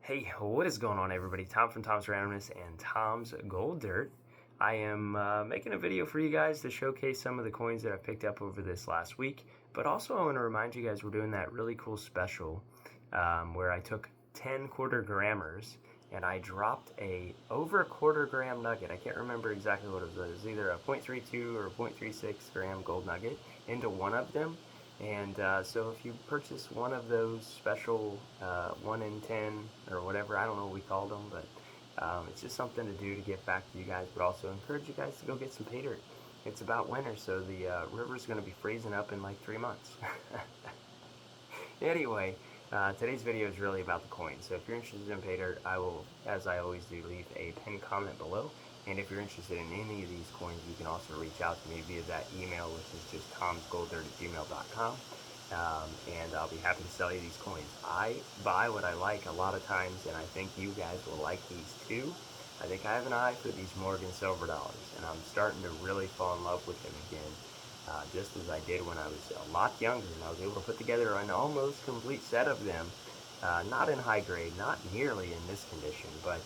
Hey, what is going on, everybody? Tom from Tom's Randomness and Tom's Gold Dirt. I am making a video for you guys to showcase some of the coins that I picked up over this last week, but also I want to remind you guys we're doing that really cool special where I took 10 quarter grammers and I dropped over a quarter gram nugget. I can't remember exactly what it was. It was either a 0.32 or 0.36 gram gold nugget into one of them. And so if you purchase one of those special 1 in 10 or whatever, I don't know what we called them, but it's just something to do to give back to you guys, but also encourage you guys to go get some pay dirt. It's about winter, so the river's going to be freezing up in like 3 months. Anyway, today's video is really about the coins. So if you're interested in pay dirt, I will, as I always do, leave a pinned comment below. And if you're interested in any of these coins, you can also reach out to me via that email, which is just tomsgolddirt@gmail.com. And I'll be happy to sell you these coins. I buy what I like a lot of times, and I think you guys will like these too. I think I have an eye for these Morgan silver dollars, and I'm starting to really fall in love with them again. Just as I did when I was a lot younger, and I was able to put together an almost complete set of them. Not in high grade, not nearly in this condition, but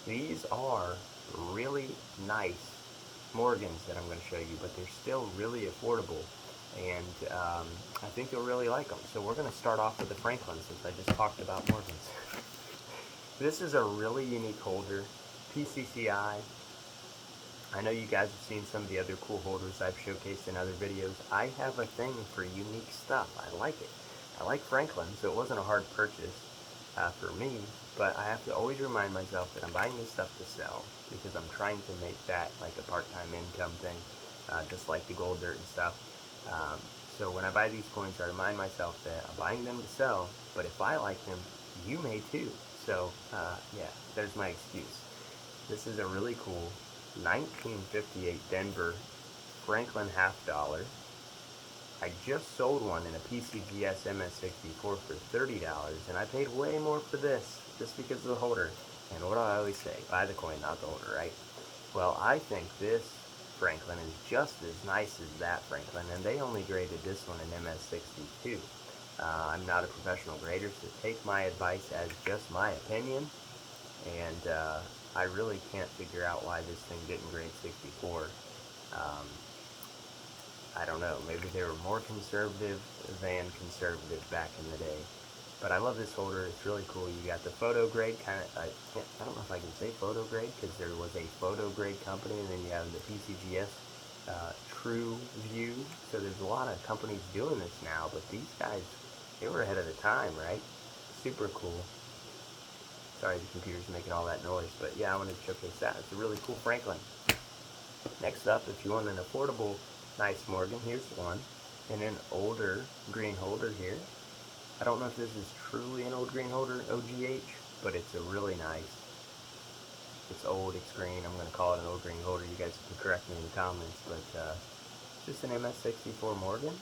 these are really nice Morgans that I'm going to show you, but they're still really affordable, and I think you'll really like them. So we're going to start off with the Franklin, since I just talked about Morgans. This is a really unique holder, PCCI. I know you guys have seen some of the other cool holders I've showcased in other videos. I have a thing for unique stuff. I like it. I like Franklin, so it wasn't a hard purchase for me, but I have to always remind myself that I'm buying this stuff to sell, because I'm trying to make that like a part-time income thing, just like the gold dirt and stuff. So when I buy these coins, I remind myself that I'm buying them to sell, but if I like them, you may too. So yeah, there's my excuse. This is a really cool 1958 Denver Franklin half dollar. I just sold one in a PCGS MS64 for $30, and I paid way more for this just because of the holder. And what do I always say? Buy the coin, not the holder, right? Well, I think this Franklin is just as nice as that Franklin, and they only graded this one in MS62. I'm not a professional grader, so take my advice as just my opinion, and I really can't figure out why this thing didn't grade 64. I don't know, maybe they were more conservative than conservative back in the day. But I love this holder, it's really cool. You got the photo grade, I don't know if I can say photo grade, because there was a photo grade company, and then you have the PCGS True View. So there's a lot of companies doing this now, but these guys, they were ahead of the time, right? Super cool. Sorry, the computer's making all that noise, but yeah, I wanted to showcase that. It's a really cool Franklin. Next up, if you want an affordable nice Morgan, here's one in an older green holder here. I don't know if this is truly an old green holder, OGH, but it's a really nice. It's old, it's green. I'm going to call it an old green holder. You guys can correct me in the comments, but just an MS64 Morgan,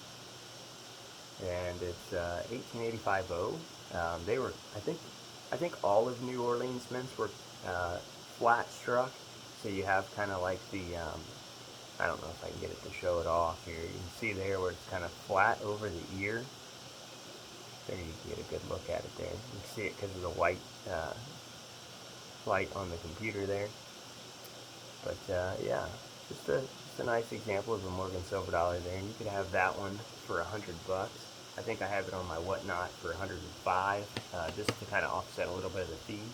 and it's 1885-0. They were, I think all of New Orleans mints were flat struck, so you have kind of like the I don't know if I can get it to show it off here. You can see there where it's kind of flat over the ear. There you can get a good look at it there. You can see it because of the white light on the computer there. But yeah, just a nice example of a Morgan silver dollar there. And you could have that one for $100. I think I have it on my whatnot for 105, just to kind of offset a little bit of the fees.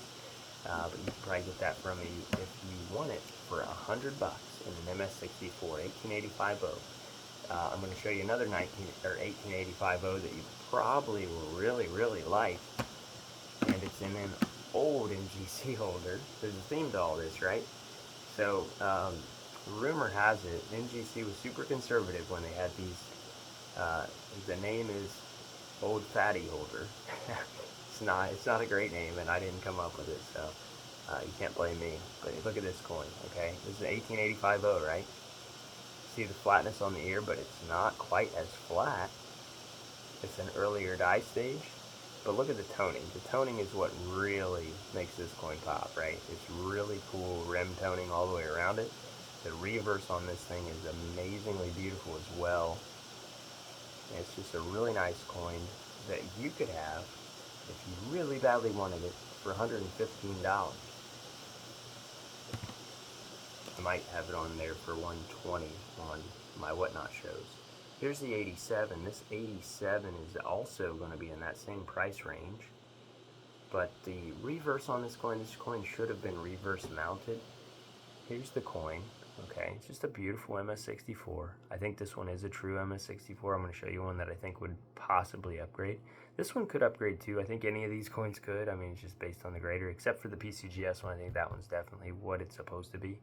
But you can probably get that from me if you want it for $100 in an MS64 1885-0. I'm going to show you another 1885-0 that you probably will really like, and it's in an old NGC holder. There's a theme to all this, right? So rumor has it NGC was super conservative when they had these. The name is Old Fatty Holder. It's not a great name, and I didn't come up with it, so you can't blame me. But look at this coin, okay? This is an 1885-0, right? See the flatness on the ear, but it's not quite as flat. It's an earlier die stage, but look at the toning. The toning is what really makes this coin pop, right? It's really cool rim toning all the way around it. The reverse on this thing is amazingly beautiful as well. And it's just a really nice coin that you could have if you really badly wanted it, for $115. I might have it on there for $120 on my Whatnot shows. Here's the 87. This 87 is also going to be in that same price range. But the reverse on this coin should have been reverse mounted. Here's the coin. Okay, it's just a beautiful MS64. I think this one is a true MS64. I'm going to show you one that I think would possibly upgrade. This one could upgrade too. I think any of these coins could. I mean, it's just based on the grader, except for the PCGS one. I think that one's definitely what it's supposed to be.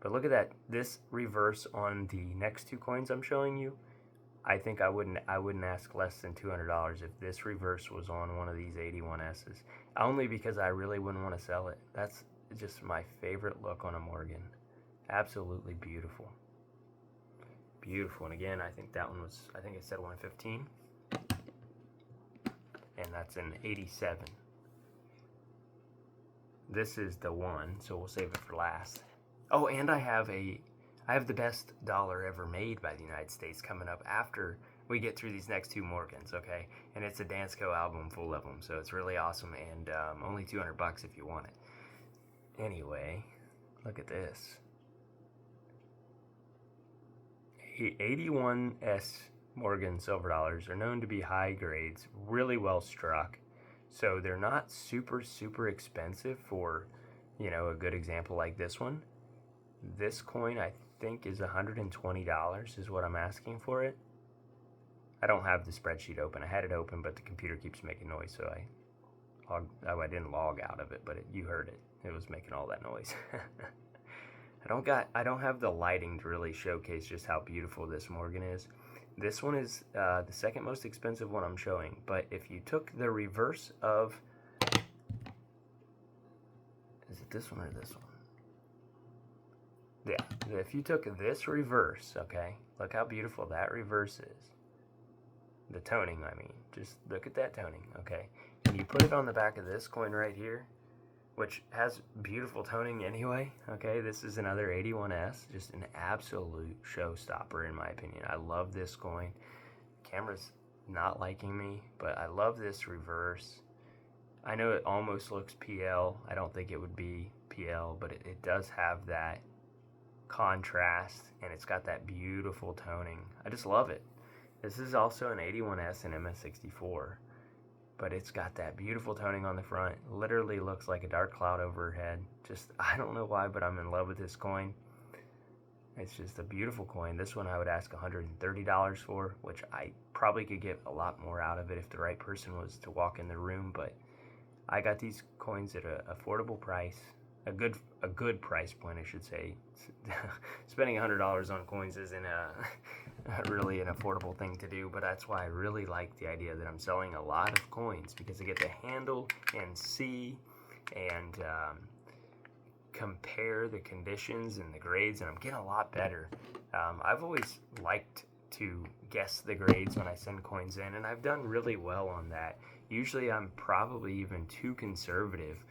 But look at that. This reverse on the next two coins I'm showing you, I think I wouldn't ask less than $200 if this reverse was on one of these 81S's. Only because I really wouldn't want to sell it. That's just my favorite look on a Morgan. Absolutely beautiful. Beautiful. And again, I think that one was, I think it said 115. And that's an 87. This is the one, so we'll save it for last. Oh, and I have the best dollar ever made by the United States coming up after we get through these next two Morgans, okay? And it's a Dansko album full of them, so it's really awesome, and only $200 if you want it. Anyway, look at this. 81S Morgan silver dollars are known to be high grades, really well struck. So they're not super, super expensive for, you know, a good example like this one. This coin, I think, is $120 is what I'm asking for it. I don't have the spreadsheet open. I had it open, but the computer keeps making noise, so I didn't log out of it, but you heard it. It was making all that noise. I don't have the lighting to really showcase just how beautiful this Morgan is. This one is the second most expensive one I'm showing, but if you took the reverse of, is it this one or this one? Yeah, if you took this reverse, okay, look how beautiful that reverse is. The toning, I mean, just look at that toning, okay? And you put it on the back of this coin right here, which has beautiful toning anyway, okay? This is another 81S, just an absolute showstopper in my opinion. I love this coin. Camera's not liking me, but I love this reverse. I know it almost looks PL. I don't think it would be PL, but it does have that contrast, and it's got that beautiful toning. I just love it. This is also an 81S and MS64. But it's got that beautiful toning on the front. Literally looks like a dark cloud overhead. Just, I don't know why, but I'm in love with this coin. It's just a beautiful coin. This one I would ask $130 for, which I probably could get a lot more out of it if the right person was to walk in the room. But I got these coins at an affordable price, a good price point, I should say. Spending $100 on coins isn't really an affordable thing to do, but that's why I really like the idea that I'm selling a lot of coins, because I get to handle and see and compare the conditions and the grades, and I'm getting a lot better. I've always liked to guess the grades when I send coins in, and I've done really well on that. Usually I'm probably even too conservative,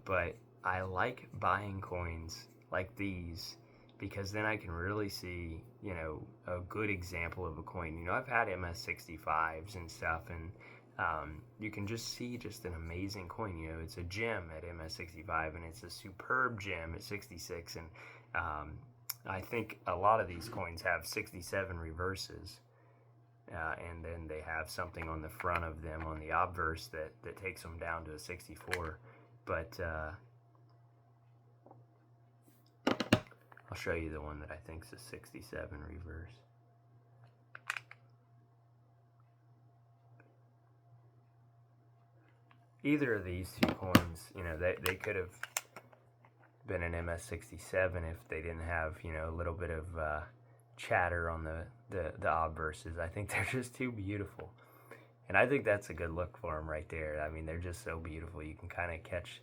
but I like buying coins like these because then I can really see, you know, a good example of a coin. You know, I've had MS65s and stuff, and you can just see just an amazing coin. You know, it's a gem at MS65, and it's a superb gem at 66, and I think a lot of these coins have 67 reverses, and then they have something on the front of them on the obverse that takes them down to a 64, but I'll show you the one that I think is a 67 reverse. Either of these two coins, you know, they could have been an MS67 if they didn't have, you know, a little bit of chatter on the obverses. I think they're just too beautiful. And I think that's a good look for them right there. I mean, they're just so beautiful. You can kind of catch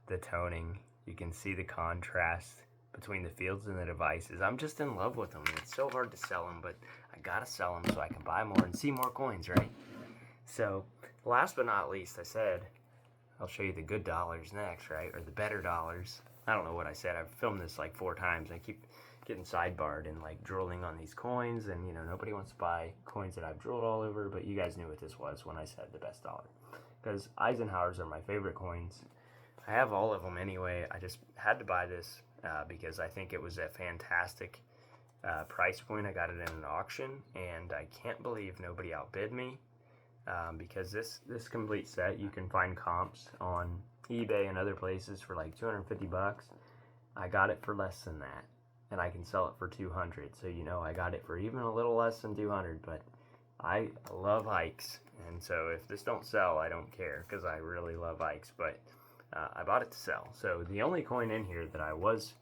the toning. You can see the contrast between the fields and the devices. I'm just in love with them. It's so hard to sell them, but I gotta sell them so I can buy more and see more coins, right? So, last but not least, I said I'll show you the good dollars next, right? Or the better dollars. I don't know what I said. I've filmed this like 4 times. I keep getting sidebarred and like drooling on these coins, and you know, nobody wants to buy coins that I've drooled all over, but you guys knew what this was when I said the best dollar. because Eisenhower's are my favorite coins. I have all of them anyway. I just had to buy this because I think it was a fantastic price point. I got it in an auction, and I can't believe nobody outbid me because this complete set, you can find comps on eBay and other places for like 250 bucks. I got it for less than that, and I can sell it for 200. So I got it for even a little less than 200. But I love Ikes, and so if this don't sell, I don't care because I really love Ikes. But I bought it to sell. So the only coin in here that I was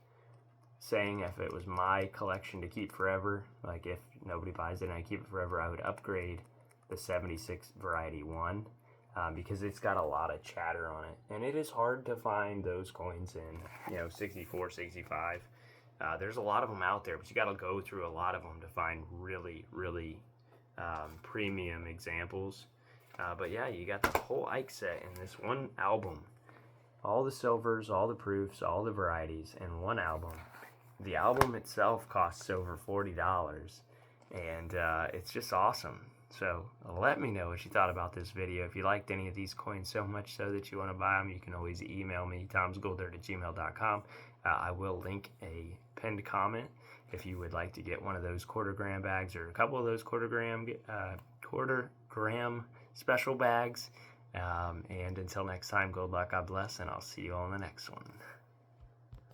saying if it was my collection to keep forever, like if nobody buys it and I keep it forever, I would upgrade the 76 variety 1 because it's got a lot of chatter on it, and it is hard to find those coins in 64, 65. There's a lot of them out there, but you got to go through a lot of them to find really premium examples. But yeah, you got the whole Ike set in this one album, all the silvers, all the proofs, all the varieties in one album. The album itself costs over $40, and it's just awesome. So let me know what you thought about this video. If you liked any of these coins so much so that you want to buy them, you can always email me, tomsgolddirt@gmail.com. I will link a pinned comment if you would like to get one of those quarter gram bags or a couple of those quarter gram special bags. And until next time, good luck, God bless, and I'll see you all in the next one.